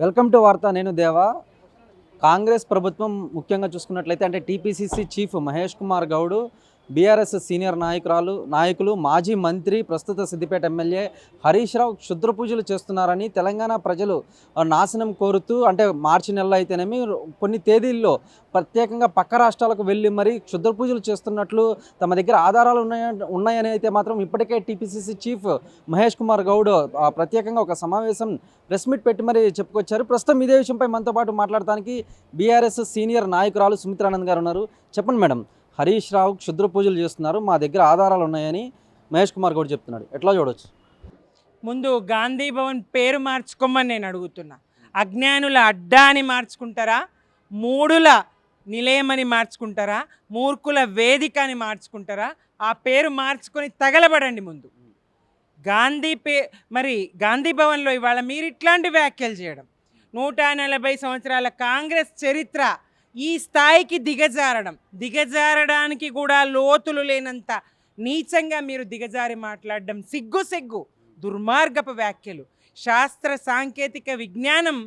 Welcome to వార్త. నేను దేవా. కాంగ్రెస్ ప్రభుత్వం ముఖ్యంగా చూసుకున్నట్లయితే అంటే TPCC chief Mahesh Kumar Goud, BRS senior నాయకులు మాజీ మంత్రి ప్రస్తుత సిద్దిపేట ఎమ్మెల్యే హరీష్ రావు క్షుద్ర పూజలు చేస్తున్నారని తెలంగాణ ప్రజలు నాశనం కోరుతూ అంటే మార్చి నెలలో అయితేనేమి కొన్ని తేదీల్లో ప్రత్యేకంగా పక్క రాష్ట్రాలకు వెళ్ళి మరి క్షుద్ర పూజలు చేస్తున్నట్లు తమ దగ్గర ఆధారాలు ఉన్నాయని అయితే మాత్రం ఇప్పటికే టీపీసీసీ చీఫ్ మహేష్ కుమార్ గౌడ్ ప్రత్యేకంగా ఒక సమావేశం ప్రెస్ మీట్ పెట్టి మరి చెప్పుకొచ్చారు. ప్రస్తుతం ఇదే విషయంపై మనతో పాటు మాట్లాడటానికి బీఆర్ఎస్ సీనియర్ నాయకురాలు సుమిత్రానంద్ గారు ఉన్నారు. చెప్పండి మేడం, హరీష్ రావు క్షుద్ర పూజలు చేస్తున్నారు, మా దగ్గర ఆధారాలు ఉన్నాయని మహేష్ కుమార్ గౌడ్ చెప్తున్నాడు. ఎట్లా చూడవచ్చు? ముందు గాంధీ భవన్ పేరు మార్చుకోమని నేను అడుగుతున్నా. అజ్ఞానుల అడ్డా అని మార్చుకుంటారా, మూడుల నిలయమని మార్చుకుంటారా, మూర్ఖుల వేదిక అని మార్చుకుంటారా? ఆ పేరు మార్చుకొని తగలబడండి ముందు. మరి గాంధీ భవన్లో ఇవాళ మీరు ఇట్లాంటి వ్యాఖ్యలు చేయడం, 140 సంవత్సరాల కాంగ్రెస్ చరిత్ర ఈ స్థాయికి దిగజారడానికి కూడా లోతులు లేనంత నీచంగా మీరు దిగజారి మాట్లాడడం సిగ్గు దుర్మార్గపు వ్యాఖ్యలు. శాస్త్ర సాంకేతిక విజ్ఞానం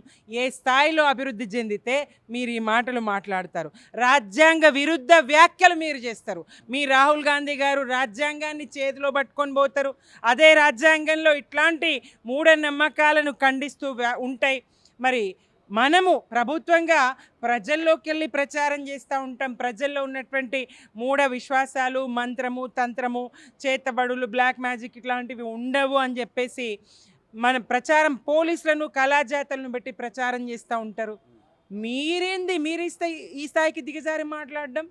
ఏ స్థాయిలో అభివృద్ధి చెందితే మీరు ఈ మాటలు మాట్లాడతారు? రాజ్యాంగ విరుద్ధ వ్యాఖ్యలు మీరు చేస్తారు. మీ రాహుల్ గాంధీ గారు రాజ్యాంగాన్ని చేతిలో పట్టుకొని పోతారు. అదే రాజ్యాంగంలో ఇట్లాంటి మూఢనమ్మకాలను ఖండిస్తూ ఉంటాయి. మరి మనము ప్రభుత్వంగా ప్రజల్లోకి వెళ్ళి ప్రచారం చేస్తూ ఉంటాం. ప్రజల్లో ఉన్నటువంటి మూఢ విశ్వాసాలు, మంత్రము, తంత్రము, చేతబడులు, బ్లాక్ మ్యాజిక్ ఇట్లాంటివి ఉండవు అని చెప్పేసి మన ప్రచారం, పోలీసులను కళాజాతలను బట్టి ప్రచారం చేస్తూ ఉంటారు. మీరు ఈ స్థాయికి దిగజారి మాట్లాడడం?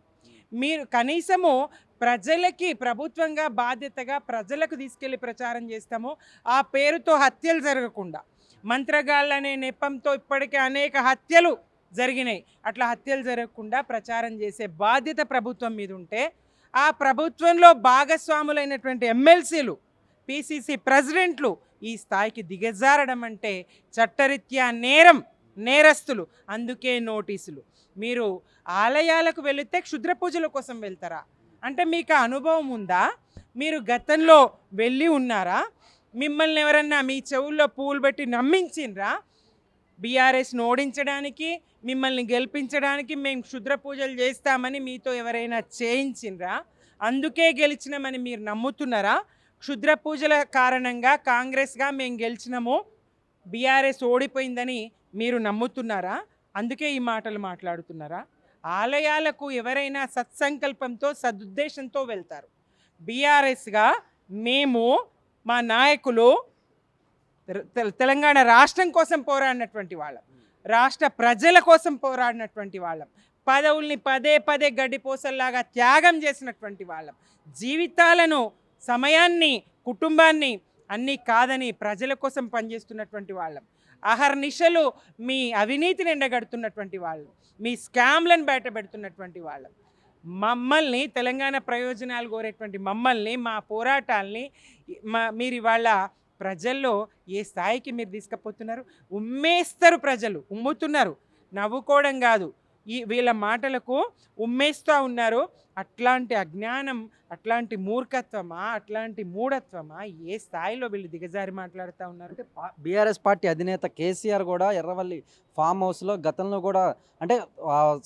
మీరు కనీసము ప్రజలకి, ప్రభుత్వంగా బాధ్యతగా ప్రజలకు తీసుకెళ్ళి ప్రచారం చేస్తాము. ఆ పేరుతో హత్యలు జరగకుండా, మంత్రగాళ్ళనే నెపంతో ఇప్పటికే అనేక హత్యలు జరిగినాయి. అట్లా హత్యలు జరగకుండా ప్రచారం చేసే బాధ్యత ప్రభుత్వం మీద ఉంటే, ఆ ప్రభుత్వంలో భాగస్వాములైనటువంటి ఎమ్మెల్సీలు, పిసిసి ప్రెసిడెంట్లు ఈ స్థాయికి దిగజారడం అంటే చట్టరీత్యా నేరస్తులు. అందుకే నోటీసులు. మీరు ఆలయాలకు వెళితే క్షుద్ర పూజల కోసం వెళ్తారా? అంటే మీకు అనుభవం ఉందా? మీరు గతంలో వెళ్ళి ఉన్నారా? మిమ్మల్ని ఎవరన్నా మీ చెవుల్లో పూలు పెట్టి నమ్మించిండ్రా? బీఆర్ఎస్ను ఓడించడానికి, మిమ్మల్ని గెలిపించడానికి మేము క్షుద్ర పూజలు చేస్తామని మీతో ఎవరైనా చేయించిండ్రా? అందుకే గెలిచినామని మీరు నమ్ముతున్నారా? క్షుద్ర పూజల కారణంగా కాంగ్రెస్గా మేము గెలిచినాము, బీఆర్ఎస్ ఓడిపోయిందని మీరు నమ్ముతున్నారా? అందుకే ఈ మాటలు మాట్లాడుతున్నారా? ఆలయాలకు ఎవరైనా సత్సంకల్పంతో, సదుద్దేశంతో వెళ్తారు. బీఆర్ఎస్గా మేము, మా నాయకులు తెలంగాణ రాష్ట్రం కోసం పోరాడినటువంటి వాళ్ళం, రాష్ట్ర ప్రజల కోసం పోరాడినటువంటి వాళ్ళం, పదవుల్ని పదే గడ్డిపోసల్లాగా త్యాగం చేసినటువంటి వాళ్ళం, జీవితాలను, సమయాన్ని, కుటుంబాన్ని అన్నీ కాదని ప్రజల కోసం పనిచేస్తున్నటువంటి వాళ్ళం, అహర్నిశలు మీ అవినీతిని ఎండగడుతున్నటువంటి వాళ్ళం, మీ స్కామ్లను బయటపెడుతున్నటువంటి వాళ్ళం. మమ్మల్ని, తెలంగాణ ప్రయోజనాలు కోరేటువంటి మమ్మల్ని, మా పోరాటాల్ని మీరు ఇవాళ ప్రజల్లో ఏ స్థాయికి మీరు తీసుకుపోతున్నారు? ఉమ్మేస్తారు, ప్రజలు ఉమ్ముతున్నారు, నవ్వుకోవడం కాదు, వీళ్ళ మాటలకు ఉమ్మేస్తూ ఉన్నారు. అట్లాంటి అజ్ఞానం, అట్లాంటి మూర్ఖత్వమా, అట్లాంటి మూఢత్వమా? ఏ స్థాయిలో వీళ్ళు దిగజారి మాట్లాడుతూ ఉన్నారు? అంటే బీఆర్ఎస్ పార్టీ అధినేత కేసీఆర్ కూడా ఎర్రవల్లి ఫామ్ హౌస్లో గతంలో కూడా అంటే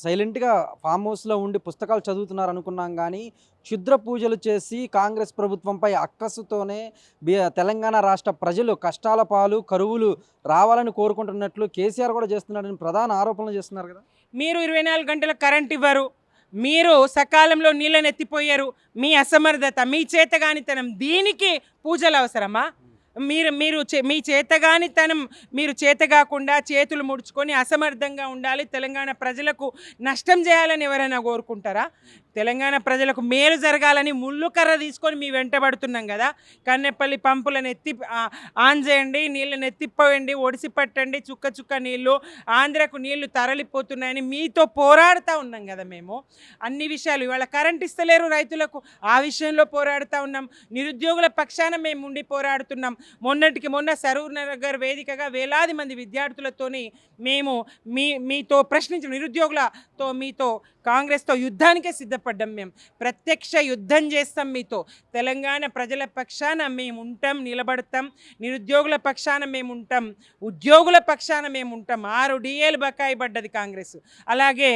సైలెంట్గా ఫామ్ హౌస్లో ఉండి పుస్తకాలు చదువుతున్నారు అనుకున్నాం, కానీ క్షుద్ర పూజలు చేసి కాంగ్రెస్ ప్రభుత్వంపై అక్కసుతోనే తెలంగాణ రాష్ట్ర ప్రజలు కష్టాల పాలు, కరువులు రావాలని కోరుకుంటున్నట్లు కేసీఆర్ కూడా చేస్తున్నాడని ప్రధాన ఆరోపణలు చేస్తున్నారు కదా. మీరు 24 గంటల కరెంట్ ఇవ్వరు, మీరు సకాలంలో నీళ్ళని ఎత్తిపోయారు, మీ అసమర్థత, మీ చేతగానితనం, దీనికి పూజలు అవసరమా? మీ చేతగానితనం, మీరు చేతగాకుండా చేతులు ముడుచుకొని అసమర్థంగా ఉండాలి, తెలంగాణ ప్రజలకు నష్టం చేయాలని ఎవరైనా కోరుకుంటారా? తెలంగాణ ప్రజలకు మేలు జరగాలని ముళ్ళు కర్ర తీసుకొని మీ వెంటబడుతున్నాం కదా. కన్నెపల్లి పంపులను ఎత్తి ఆన్ చేయండి, నీళ్ళని ఎత్తిపోయండి, ఒడిసి పట్టండి, చుక్క నీళ్ళు, ఆంధ్రకు నీళ్లు తరలిపోతున్నాయని మీతో పోరాడుతూ ఉన్నాం కదా మేము. అన్ని విషయాలు, ఇవాళ కరెంట్ ఇస్తలేరు రైతులకు, ఆ విషయంలో పోరాడుతూ ఉన్నాం. నిరుద్యోగుల పక్షాన మేము ఉండి పోరాడుతున్నాం. మొన్నటికి మొన్న సరూర్ నగర్ వేదికగా వేలాది మంది విద్యార్థులతోని మేము మీతో ప్రశ్నించిన నిరుద్యోగులతో మీతో కాంగ్రెస్తో యుద్ధానికే సిద్ధపడ్డాం. మేము ప్రత్యక్ష యుద్ధం చేస్తాం మీతో. తెలంగాణ ప్రజల పక్షాన మేము ఉంటాం, నిలబడతాం. నిరుద్యోగుల పక్షాన మేము ఉంటాం, ఉద్యోగుల పక్షాన మేము ఉంటాం. 6 డిఏలు బకాయి పడ్డది కాంగ్రెస్. అలాగే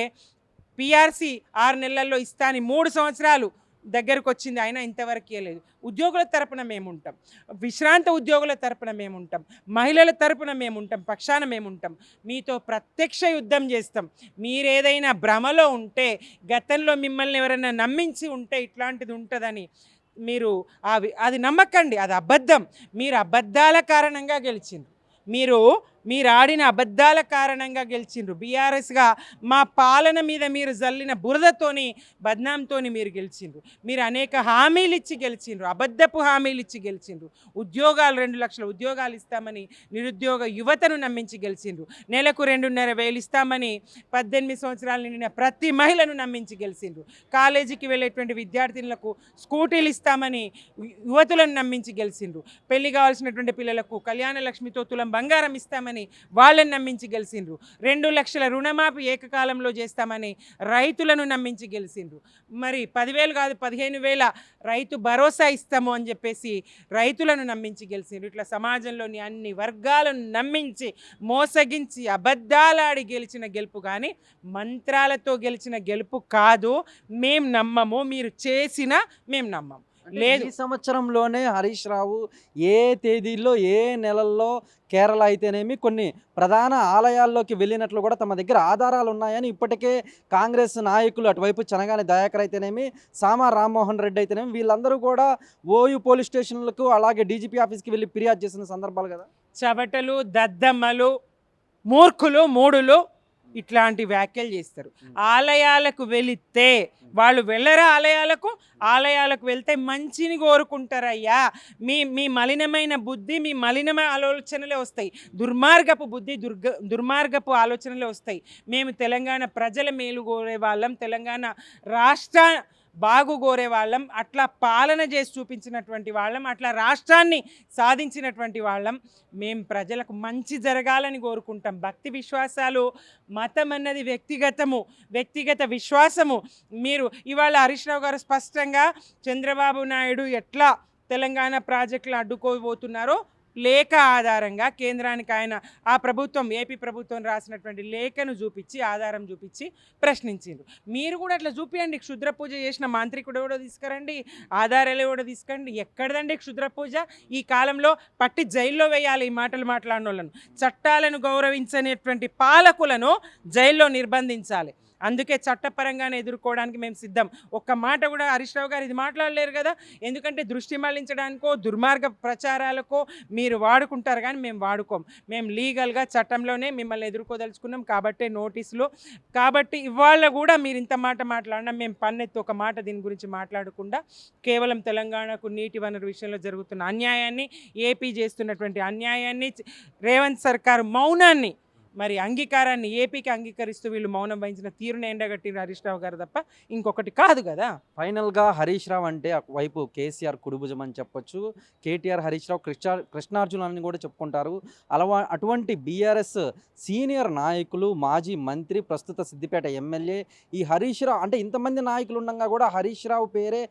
పిఆర్సి 6 నెలల్లో ఇస్తాని 3 సంవత్సరాలు దగ్గరకు వచ్చింది, అయినా ఇంతవరకు ఇవ్వలేదు. ఉద్యోగుల తరపున మేము ఉంటాం, విశ్రాంత ఉద్యోగుల తరపున మేము ఉంటాం, మహిళల తరపున మేము ఉంటాం, పక్షాన మేము ఉంటాం. మీతో ప్రత్యక్ష యుద్ధం చేస్తాం. మీరేదైనా భ్రమలో ఉంటే, గతంలో మిమ్మల్ని ఎవరైనా నమ్మించి ఉంటే ఇట్లాంటిది ఉంటుందని మీరు అది నమ్మకండి. అది అబద్ధం. మీరు అబద్ధాల కారణంగా గెలిచిండ్రు. మీరు ఆడిన అబద్ధాల కారణంగా గెలిచిండ్రు. బీఆర్ఎస్గా మా పాలన మీద మీరు జల్లిన బురదతోని బద్నాంతోని మీరు గెలిచిండ్రు. మీరు అనేక హామీలు ఇచ్చి గెలిచిండ్రు, అబద్ధపు హామీలు ఇచ్చి గెలిచిండ్రు. ఉద్యోగాలు 2 లక్షల ఉద్యోగాలు ఇస్తామని నిరుద్యోగ యువతను నమ్మించి గెలిచిండ్రు. నెలకు 2,500 ఇస్తామని 18 సంవత్సరాలు నిండిన ప్రతి మహిళను నమ్మించి గెలిచిండ్రు. కాలేజీకి వెళ్ళేటువంటి విద్యార్థినులకు స్కూటీలు ఇస్తామని యువతులను నమ్మించి గెలిచిండ్రు. పెళ్లి కావాల్సినటువంటి పిల్లలకు కళ్యాణ లక్ష్మితో తులం బంగారం ఇస్తామని వాళ్ళని నమ్మించి గెలిచిండ్రు. 2 లక్షల రుణమాఫీ ఏకకాలంలో చేస్తామని రైతులను నమ్మించి గెలిచిండ్రు. మరి 10,000 కాదు 15,000 రైతు భరోసా ఇస్తాము అని చెప్పేసి రైతులను నమ్మించి గెలిచిండ్రు. ఇట్లా సమాజంలోని అన్ని వర్గాలను నమ్మించి మోసగించి అబద్ధాలాడి గెలిచిన గెలుపు కానీ మంత్రాలతో గెలిచిన గెలుపు కాదు. మేం నమ్మము, మీరు చేసినా మేము నమ్మము. లేదు, ఈ సంవత్సరంలోనే హరీష్ రావు ఏ తేదీల్లో ఏ నెలల్లో కేరళ అయితేనేమి కొన్ని ప్రధాన ఆలయాల్లోకి వెళ్ళినట్లు కూడా తమ దగ్గర ఆధారాలు ఉన్నాయని ఇప్పటికే కాంగ్రెస్ నాయకులు అటువైపు చనగాని దయాకర్ అయితేనేమి, సామా రామ్మోహన్ రెడ్డి అయితేనేమి వీళ్ళందరూ కూడా ఓయూ పోలీస్ స్టేషన్లకు అలాగే డీజీపీ ఆఫీస్కి వెళ్ళి ఫిర్యాదు చేసిన సందర్భాలు కదా. చవటలు, దద్దమ్మలు, మూర్ఖులు, మూడులు ఇట్లాంటి వ్యాఖ్యలు చేస్తారు. ఆలయాలకు వెళితే వాళ్ళు వెళ్ళరా? ఆలయాలకు వెళ్తే మంచిని కోరుకుంటారయ్యా. మీ మలినమైన బుద్ధి, మీ మలినమైన ఆలోచనలే వస్తాయి. దుర్మార్గపు బుద్ధి, దుర్మార్గపు ఆలోచనలే వస్తాయి. మేము తెలంగాణ ప్రజల మేలు కోరే వాళ్ళం, తెలంగాణ రాష్ట్ర బాగు కోరే వాళ్ళం, అట్లా పాలన చేసి చూపించినటువంటి వాళ్ళం, అట్లా రాష్ట్రాన్ని సాధించినటువంటి వాళ్ళం. మేము ప్రజలకు మంచి జరగాలని కోరుకుంటాం. భక్తి విశ్వాసాలు, మతం అన్నది వ్యక్తిగత విశ్వాసము. మీరు ఇవాళ హరీష్ రావు గారు స్పష్టంగా చంద్రబాబు నాయుడు ఎట్లా తెలంగాణ ప్రాజెక్టులు అడ్డుకోబోతున్నారో లేఖ ఆధారంగా కేంద్రానికి ఆయన ఆ ప్రభుత్వం ఏపీ ప్రభుత్వం రాసినటువంటి లేఖను చూపించి ఆధారం చూపించి ప్రశ్నించిండ్రు. మీరు కూడా అట్లా చూపియండి. క్షుద్ర పూజ చేసిన మాంత్రికుడు కూడా తీసుకురండి, ఆధారాలు కూడా తీసుకురండి. ఎక్కడదండి క్షుద్ర పూజ? ఈ కాలంలో పట్టి జైల్లో వేయాలి ఈ మాటలు మాట్లాడిన వాళ్ళను. చట్టాలను గౌరవించనేటువంటి పాలకులను జైల్లో నిర్బంధించాలి. అందుకే చట్టపరంగానే ఎదుర్కోవడానికి మేము సిద్ధం. ఒక్క మాట కూడా హరీష్ రావు గారు ఇది మాట్లాడలేరు కదా. ఎందుకంటే దృష్టి మళ్లించడానికో దుర్మార్గ ప్రచారాలకో మీరు వాడుకుంటారు, కానీ మేము వాడుకోం. మేము లీగల్గా చట్టంలోనే మిమ్మల్ని ఎదుర్కోదలుచుకున్నాం. కాబట్టే నోటీసులు. కాబట్టి ఇవాళ కూడా మీరు ఇంత మాట మాట్లాడినా మేము పన్నెత్తి ఒక మాట దీని గురించి మాట్లాడకుండా కేవలం తెలంగాణకు నీటి వనరు విషయంలో జరుగుతున్న అన్యాయాన్ని, ఏపీ చేస్తున్నటువంటి అన్యాయాన్ని, రేవంత్ సర్కారు మౌనాన్ని, మరి అంగీకారాన్ని ఏపీకి అంగీకరిస్తూ వీళ్ళు మౌనం వహించిన తీరుని ఎండగట్టిన హరీష్ రావు గారు తప్ప ఇంకొకటి కాదు కదా. ఫైనల్గా హరీష్ రావు అంటే ఒకవైపు కేసీఆర్ కుడిభుజం అని చెప్పొచ్చు, కేటీఆర్ హరీష్ రావు కృష్ణార్జున అని కూడా చెప్పుకుంటారు. అటువంటి బీఆర్ఎస్ సీనియర్ నాయకులు, మాజీ మంత్రి, ప్రస్తుత సిద్దిపేట ఎమ్మెల్యే ఈ హరీష్ రావు అంటే ఇంతమంది నాయకులు ఉండగా కూడా హరీష్ రావు పేరే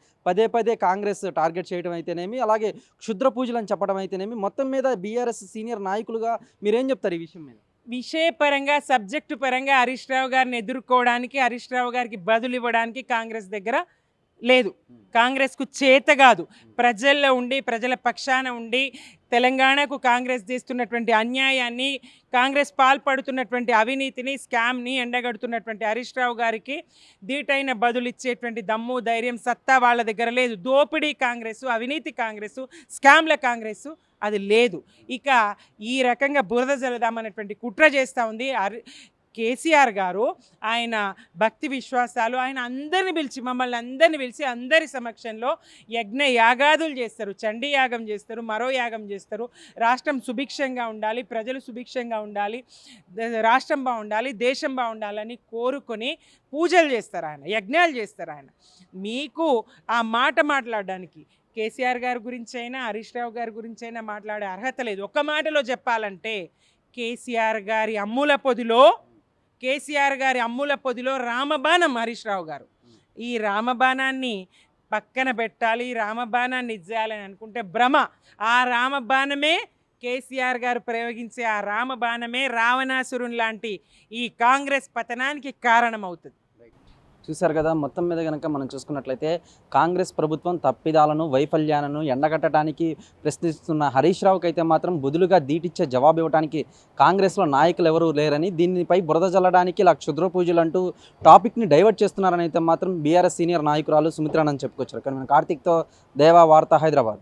పదే కాంగ్రెస్ టార్గెట్ చేయడం అయితేనేమి, అలాగే క్షుద్ర పూజలు అని చెప్పడం అయితేనేమి, మొత్తం మీద బీఆర్ఎస్ సీనియర్ నాయకులుగా మీరేం చెప్తారు ఈ విషయం మీద? విషయపరంగా, సబ్జెక్టు పరంగా హరీష్ రావు గారిని ఎదుర్కోవడానికి, హరీష్ రావు గారికి బదులు ఇవ్వడానికి కాంగ్రెస్ దగ్గర లేదు. కాంగ్రెస్కు చేత కాదు. ప్రజల్లో ఉండి, ప్రజల పక్షాన ఉండి, తెలంగాణకు కాంగ్రెస్ చేస్తున్నటువంటి అన్యాయాన్ని, కాంగ్రెస్ పాల్పడుతున్నటువంటి అవినీతిని, స్కామ్ని ఎండగడుతున్నటువంటి హరీష్ రావు గారికి దీటైన బదులు ఇచ్చేటువంటి దమ్ము, ధైర్యం, సత్తా వాళ్ళ దగ్గర లేదు. దోపిడీ కాంగ్రెస్, అవినీతి కాంగ్రెస్, స్కామ్ల కాంగ్రెస్ అది లేదు. ఇక ఈ రకంగా బురద జలదామనేటువంటి కుట్ర చేస్తూ ఉంది కేసీఆర్ గారు. ఆయన భక్తి విశ్వాసాలు, ఆయన మమ్మల్ని అందరిని పిలిచి అందరి సమక్షంలో యజ్ఞ యాగాదులు చేస్తారు, చండీ యాగం చేస్తారు, మరో యాగం చేస్తారు. రాష్ట్రం సుభిక్షంగా ఉండాలి, ప్రజలు సుభిక్షంగా ఉండాలి, రాష్ట్రం బాగుండాలి, దేశం బాగుండాలని కోరుకొని పూజలు చేస్తారు ఆయన, యజ్ఞాలు చేస్తారు ఆయన. మీకు ఆ మాట మాట్లాడడానికి కేసీఆర్ గారి గురించి అయినా హరీష్ రావు గారి గురించి అయినా మాట్లాడే అర్హత లేదు. ఒక్క మాటలో చెప్పాలంటే కేసీఆర్ గారి అమ్ముల పొదిలో రామబాణం హరీష్ రావు గారు. ఈ రామబాణాన్ని పక్కన పెట్టాలి, రామబాణాన్ని ఇచ్చేయాలని అనుకుంటే భ్రమ. ఆ రామబాణమే కేసీఆర్ గారు ప్రయోగించే ఆ రామబాణమే రావణాసురుని లాంటి ఈ కాంగ్రెస్ పతనానికి కారణమవుతుంది. చూశారు కదా, మొత్తం మీద కనుక మనం చూసుకున్నట్లయితే కాంగ్రెస్ ప్రభుత్వం తప్పిదాలను వైఫల్యాలను ఎండగట్టడానికి ప్రశ్నిస్తున్న హరీష్ రావుకి అయితే మాత్రం బదులుగా ధీటిచ్చే జవాబు ఇవ్వడానికి కాంగ్రెస్లో నాయకులు ఎవరూ లేరని, దీనిపై బురద చల్లడానికి ఇలా క్షుద్ర పూజలు అంటూ టాపిక్ని డైవర్ట్ చేస్తున్నారని అయితే మాత్రం బీఆర్ఎస్ సీనియర్ నాయకురాలు సుమిత్రానని చెప్పుకొచ్చారు. కానీ కార్తీక్తో దేవా వార్త, హైదరాబాద్.